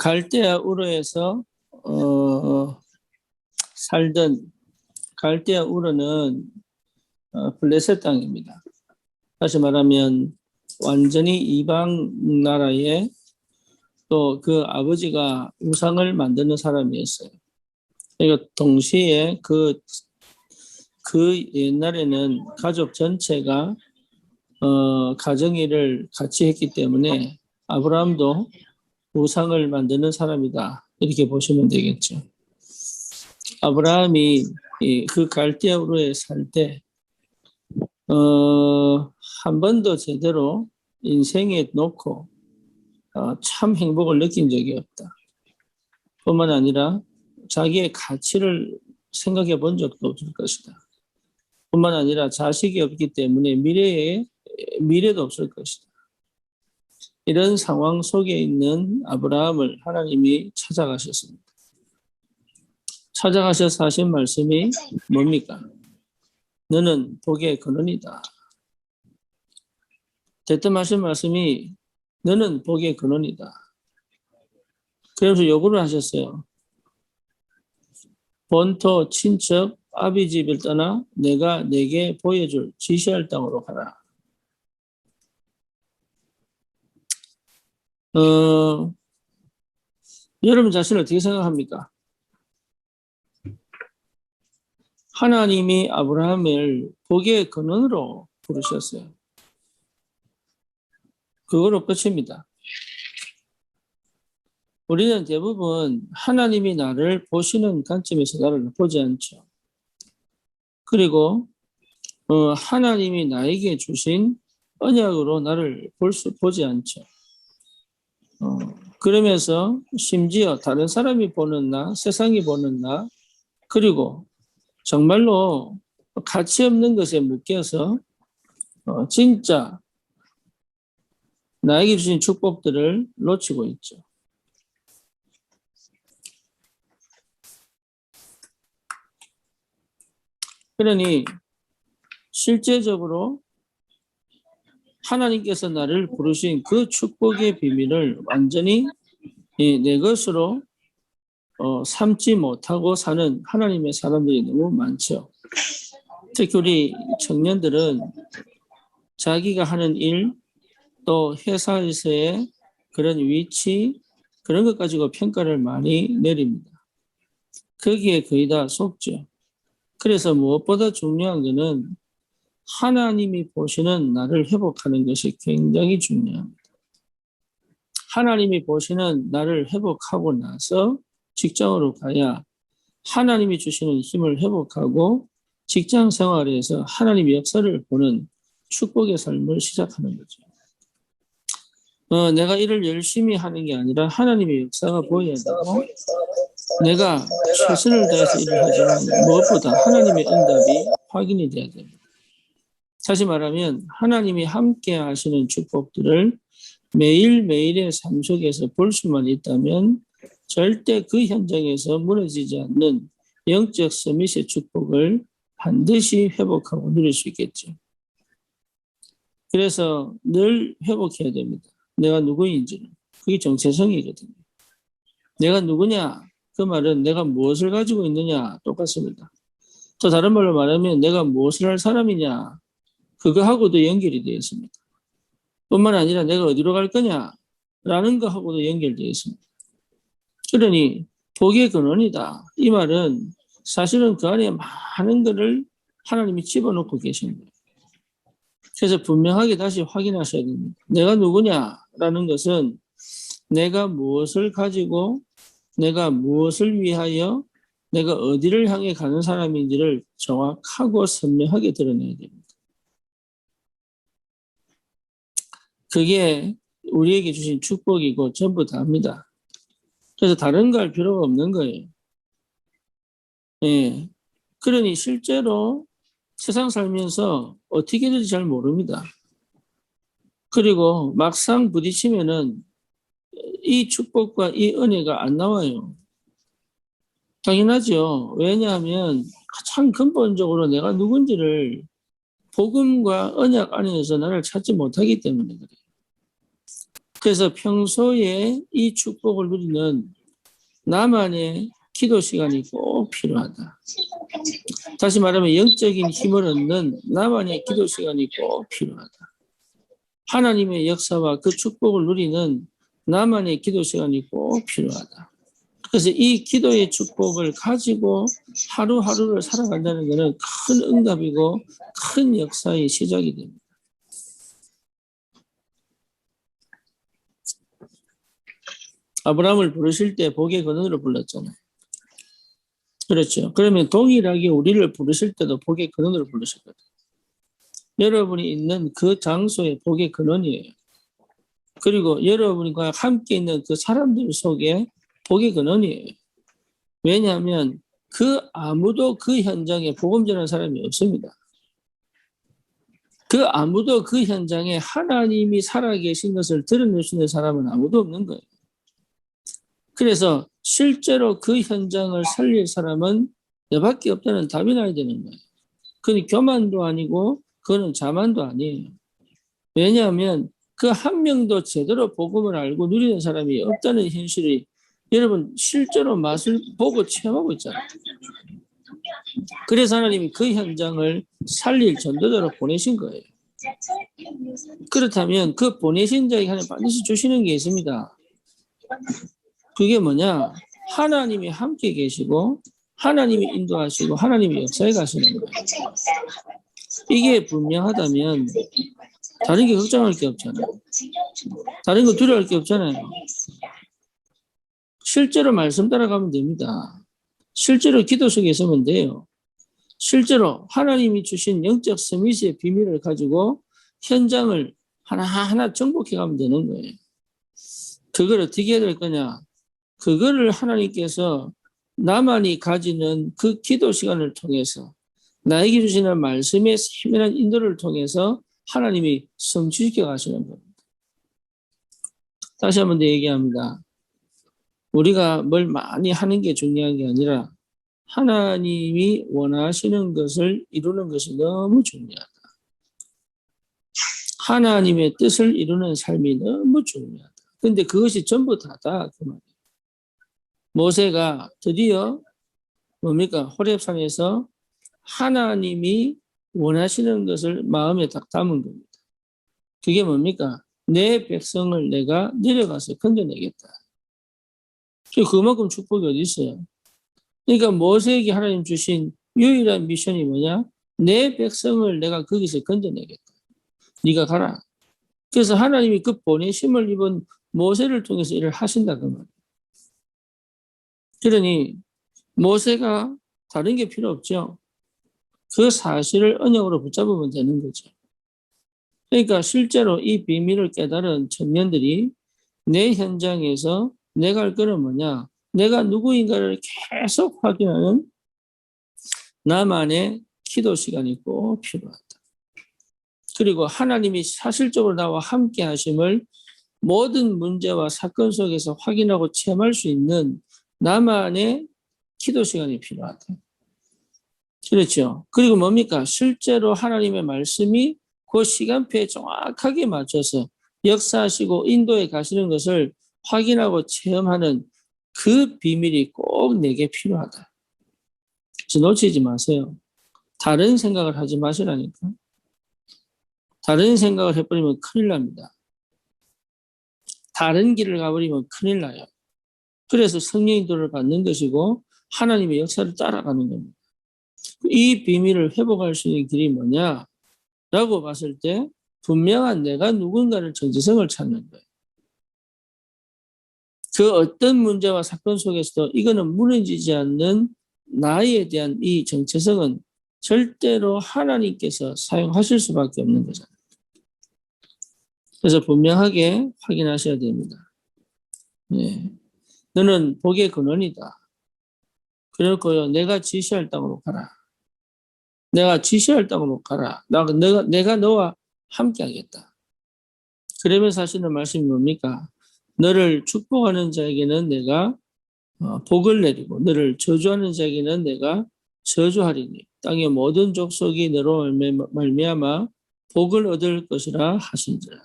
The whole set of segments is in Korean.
갈대아 우르에서 살던 갈대아 우르는 블레셋 땅입니다. 다시 말하면 완전히 이방 나라에 또 그 아버지가 우상을 만드는 사람이었어요. 그러니까 동시에 그 옛날에는 가족 전체가 가정일을 같이 했기 때문에 아브라함도 우상을 만드는 사람이다. 이렇게 보시면 되겠죠. 아브라함이 그 갈대아우르에 살 때, 한 번도 제대로 인생에 놓고 참 행복을 느낀 적이 없다. 뿐만 아니라 자기의 가치를 생각해 본 적도 없을 것이다. 뿐만 아니라 자식이 없기 때문에 미래도 없을 것이다. 이런 상황 속에 있는 아브라함을 하나님이 찾아가셨습니다. 찾아가셔서 하신 말씀이 뭡니까? 너는 복의 근원이다. 대뜸 하신 말씀이 너는 복의 근원이다. 그래서 요구를 하셨어요. 본토, 친척, 아비 집을 떠나 내가 내게 보여줄 지시할 땅으로 가라. 여러분 자신을 어떻게 생각합니까? 하나님이 아브라함을 복의 근원으로 부르셨어요. 그거로 끝입니다. 우리는 대부분 하나님이 나를 보시는 관점에서 나를 보지 않죠. 그리고 하나님이 나에게 주신 언약으로 나를 보지 않죠. 그러면서 심지어 다른 사람이 보는 나, 세상이 보는 나, 그리고 정말로 가치 없는 것에 묶여서 진짜 나에게 주신 축복들을 놓치고 있죠. 그러니 실제적으로 하나님께서 나를 부르신 그 축복의 비밀을 완전히 내 것으로 삼지 못하고 사는 하나님의 사람들이 너무 많죠. 특히 우리 청년들은 자기가 하는 일, 또 회사에서의 그런 위치, 그런 것 가지고 평가를 많이 내립니다. 거기에 거의 다 속죠. 그래서 무엇보다 중요한 것은 하나님이 보시는 나를 회복하는 것이 굉장히 중요합니다. 하나님이 보시는 나를 회복하고 나서 직장으로 가야 하나님이 주시는 힘을 회복하고 직장 생활에서 하나님의 역사를 보는 축복의 삶을 시작하는 거죠. 내가 일을 열심히 하는 게 아니라 하나님의 역사가 보여야 되고 내가 최선을 다해서 일을 하지만 무엇보다 하나님의 응답이 확인이 돼야 됩니다. 다시 말하면 하나님이 함께 하시는 축복들을 매일매일의 삶 속에서 볼 수만 있다면 절대 그 현장에서 무너지지 않는 영적 서밋의 축복을 반드시 회복하고 누릴 수 있겠죠. 그래서 늘 회복해야 됩니다. 내가 누구인지는. 그게 정체성이거든요. 내가 누구냐? 그 말은 내가 무엇을 가지고 있느냐? 똑같습니다. 또 다른 말로 말하면 내가 무엇을 할 사람이냐? 그거하고도 연결이 되어 있습니다. 뿐만 아니라 내가 어디로 갈 거냐라는 거하고도 연결되어 있습니다. 그러니 복의 근원이다. 이 말은 사실은 그 안에 많은 것을 하나님이 집어넣고 계신 거예요. 그래서 분명하게 다시 확인하셔야 됩니다. 내가 누구냐라는 것은 내가 무엇을 가지고 내가 무엇을 위하여 내가 어디를 향해 가는 사람인지를 정확하고 선명하게 드러내야 됩니다. 그게 우리에게 주신 축복이고 전부 다입니다. 그래서 다른 거 할 필요가 없는 거예요. 예. 그러니 실제로 세상 살면서 어떻게 될지 잘 모릅니다. 그리고 막상 부딪히면은 이 축복과 이 은혜가 안 나와요. 당연하죠. 왜냐하면 가장 근본적으로 내가 누군지를 복음과 언약 안에서 나를 찾지 못하기 때문에 그래요. 그래서 평소에 이 축복을 누리는 나만의 기도 시간이 꼭 필요하다. 다시 말하면 영적인 힘을 얻는 나만의 기도 시간이 꼭 필요하다. 하나님의 역사와 그 축복을 누리는 나만의 기도 시간이 꼭 필요하다. 그래서 이 기도의 축복을 가지고 하루하루를 살아간다는 것은 큰 응답이고 큰 역사의 시작이 됩니다. 아브라함을 부르실 때 복의 근원으로 불렀잖아요. 그렇죠. 그러면 동일하게 우리를 부르실 때도 복의 근원으로 부르셨거든요. 여러분이 있는 그 장소에 복의 근원이에요. 그리고 여러분과 함께 있는 그 사람들 속에 복의 근원이에요. 왜냐하면 아무도 그 현장에 복음 전하는 사람이 없습니다. 아무도 그 현장에 하나님이 살아계신 것을 드러낼 수 있는 사람은 아무도 없는 거예요. 그래서 실제로 그 현장을 살릴 사람은 너밖에 없다는 답이 나야 되는 거예요. 그건 교만도 아니고 그거는 자만도 아니에요. 왜냐하면 그 한 명도 제대로 복음을 알고 누리는 사람이 없다는 현실이 여러분 실제로 맛을 보고 체험하고 있잖아요. 그래서 하나님이 그 현장을 살릴 전도자로 보내신 거예요. 그렇다면 그 보내신 자에게 하나님 반드시 주시는 게 있습니다. 그게 뭐냐? 하나님이 함께 계시고 하나님이 인도하시고 하나님이 역사에 가시는 거예요. 이게 분명하다면 다른 게 걱정할 게 없잖아요. 다른 거 두려워할 게 없잖아요. 실제로 말씀 따라가면 됩니다. 실제로 기도 속에 있으면 돼요. 실제로 하나님이 주신 영적 서밋의 비밀을 가지고 현장을 하나하나 정복해 가면 되는 거예요. 그걸 어떻게 해야 될 거냐? 그거를 하나님께서 나만이 가지는 그 기도 시간을 통해서 나에게 주시는 말씀의 세밀한 인도를 통해서 하나님이 성취시켜 가시는 겁니다. 다시 한번 더 얘기합니다. 우리가 뭘 많이 하는 게 중요한 게 아니라 하나님이 원하시는 것을 이루는 것이 너무 중요하다. 하나님의 뜻을 이루는 삶이 너무 중요하다. 근데 그것이 전부 다다. 그 말이에요. 모세가 드디어 뭡니까? 호렙산에서 하나님이 원하시는 것을 마음에 딱 담은 겁니다. 그게 뭡니까? 내 백성을 내가 내려가서 건져내겠다. 그만큼 축복이 어디 있어요? 그러니까 모세에게 하나님 주신 유일한 미션이 뭐냐? 내 백성을 내가 거기서 건져내겠다. 네가 가라. 그래서 하나님이 그 보내심을 입은 모세를 통해서 일을 하신다 그 말이에요. 그러니 모세가 다른 게 필요 없죠. 그 사실을 언약으로 붙잡으면 되는 거죠. 그러니까 실제로 이 비밀을 깨달은 청년들이 내 현장에서 내가 할 거는 뭐냐? 내가 누구인가를 계속 확인하는 나만의 기도 시간이 꼭 필요하다. 그리고 하나님이 사실적으로 나와 함께 하심을 모든 문제와 사건 속에서 확인하고 체험할 수 있는 나만의 기도 시간이 필요하다. 그렇죠. 그리고 뭡니까? 실제로 하나님의 말씀이 그 시간표에 정확하게 맞춰서 역사하시고 인도에 가시는 것을 확인하고 체험하는 그 비밀이 꼭 내게 필요하다. 그래서 놓치지 마세요. 다른 생각을 하지 마시라니까. 다른 생각을 해버리면 큰일 납니다. 다른 길을 가버리면 큰일 나요. 그래서 성령 인도를 받는 것이고 하나님의 역사를 따라가는 겁니다. 이 비밀을 회복할 수 있는 길이 뭐냐? 라고 봤을 때 분명한 내가 누군가를 정체성을 찾는 거예요. 그 어떤 문제와 사건 속에서도 이거는 무너지지 않는 나에 대한 이 정체성은 절대로 하나님께서 사용하실 수밖에 없는 거잖아요. 그래서 분명하게 확인하셔야 됩니다. 네. 너는 복의 근원이다. 그렇고요. 내가 지시할 땅으로 가라. 내가 지시할 땅으로 가라. 내가 너와 함께 하겠다. 그러면서 하시는 말씀이 뭡니까? 너를 축복하는 자에게는 내가 복을 내리고 너를 저주하는 자에게는 내가 저주하리니 땅의 모든 족속이 너로 말미암아 복을 얻을 것이라 하신지라.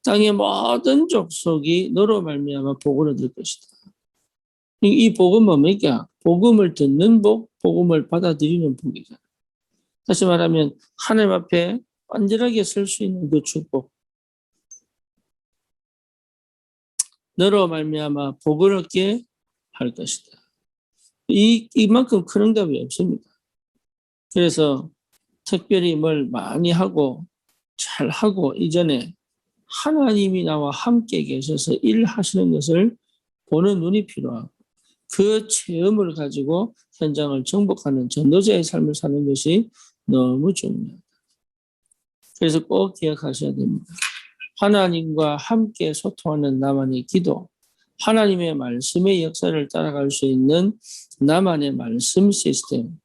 땅의 모든 족속이 너로 말미암아 복을 얻을 것이다. 이 복은 뭡니까? 복음을 듣는 복, 복음을 받아들이는 복이잖아. 다시 말하면 하나님 앞에 완전하게 설 수 있는 그 축복. 너로 말미암아 복을 얻게 할 것이다. 이만큼 큰 응답이 없습니다. 그래서 특별히 뭘 많이 하고 잘 하고 이전에 하나님이 나와 함께 계셔서 일하시는 것을 보는 눈이 필요하고 그 체험을 가지고 현장을 정복하는 전도자의 삶을 사는 것이 너무 중요합니다. 그래서 꼭 기억하셔야 됩니다. 하나님과 함께 소통하는 나만의 기도, 하나님의 말씀의 역사를 따라갈 수 있는 나만의 말씀 시스템,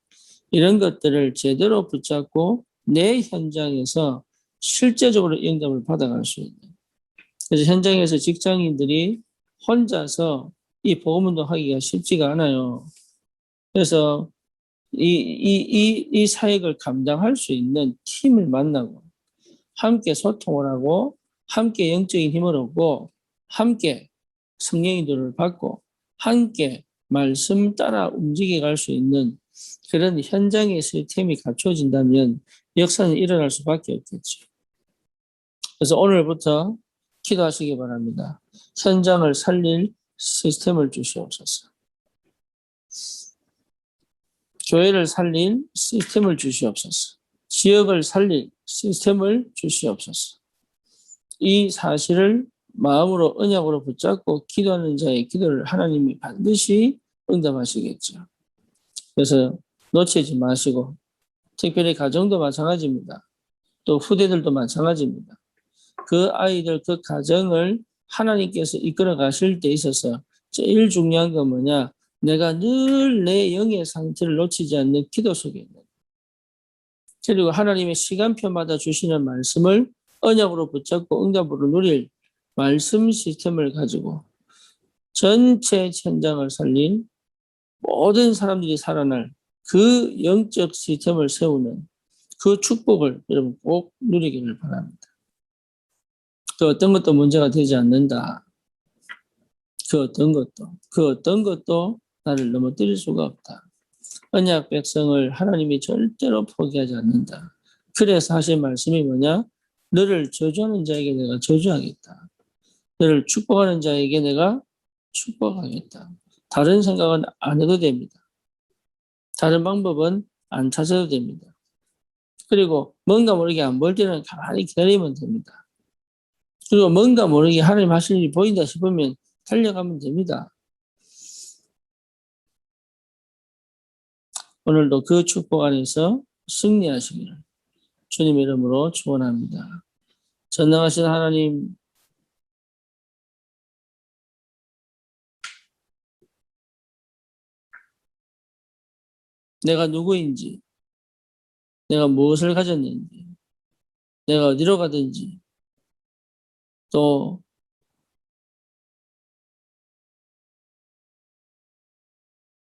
이런 것들을 제대로 붙잡고 내 현장에서 실제적으로 영감을 받아갈 수 있는. 그래서 현장에서 직장인들이 혼자서 이 복음운동 하기가 쉽지가 않아요. 그래서 이 사역을 감당할 수 있는 팀을 만나고 함께 소통을 하고 함께 영적인 힘을 얻고 함께 성령의 인도를 받고 함께 말씀 따라 움직여 갈 수 있는 그런 현장의 시스템이 갖춰진다면 역사는 일어날 수밖에 없겠죠. 그래서 오늘부터 기도하시기 바랍니다. 현장을 살릴 시스템을 주시옵소서. 교회를 살릴 시스템을 주시옵소서. 지역을 살릴 시스템을 주시옵소서. 이 사실을 마음으로 언약으로 붙잡고 기도하는 자의 기도를 하나님이 반드시 응답하시겠죠. 그래서 놓치지 마시고 특별히 가정도 마찬가지입니다. 또 후대들도 마찬가지입니다. 그 아이들 그 가정을 하나님께서 이끌어 가실 때 있어서 제일 중요한 건 뭐냐? 내가 늘 내 영의 상태를 놓치지 않는 기도 속에 있는. 그리고 하나님의 시간표마다 주시는 말씀을 언약으로 붙잡고 응답으로 누릴 말씀 시스템을 가지고 전체 현장을 살린 모든 사람들이 살아날 그 영적 시스템을 세우는 그 축복을 여러분 꼭 누리기를 바랍니다. 그 어떤 것도 문제가 되지 않는다. 그 어떤 것도 나를 넘어뜨릴 수가 없다. 언약 백성을 하나님이 절대로 포기하지 않는다. 그래서 하신 말씀이 뭐냐? 너를 저주하는 자에게 내가 저주하겠다. 너를 축복하는 자에게 내가 축복하겠다. 다른 생각은 안 해도 됩니다. 다른 방법은 안 찾아도 됩니다. 그리고 뭔가 모르게 안 볼 때는 가만히 기다리면 됩니다. 그리고 뭔가 모르게 하나님 하실 일이 보인다 싶으면 달려가면 됩니다. 오늘도 그 축복 안에서 승리하시기를 주님의 이름으로 축원합니다. 전능하신 하나님, 내가 누구인지, 내가 무엇을 가졌는지, 내가 어디로 가든지, 또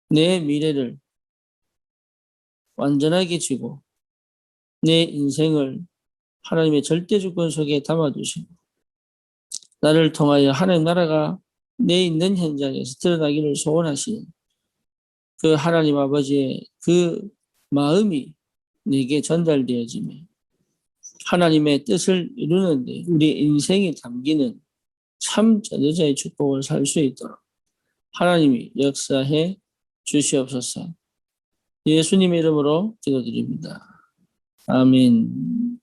내 미래를 완전하게 쥐고 내 인생을 하나님의 절대 주권 속에 담아두시고 나를 통하여 하나님 나라가 내 있는 현장에서 드러나기를 소원하시는 그 하나님 아버지의 그 마음이 내게 전달되어지며 하나님의 뜻을 이루는데 우리 인생이 담기는 참 전도자의 축복을 살 수 있도록 하나님이 역사해 주시옵소서. 예수님의 이름으로 기도드립니다. 아멘.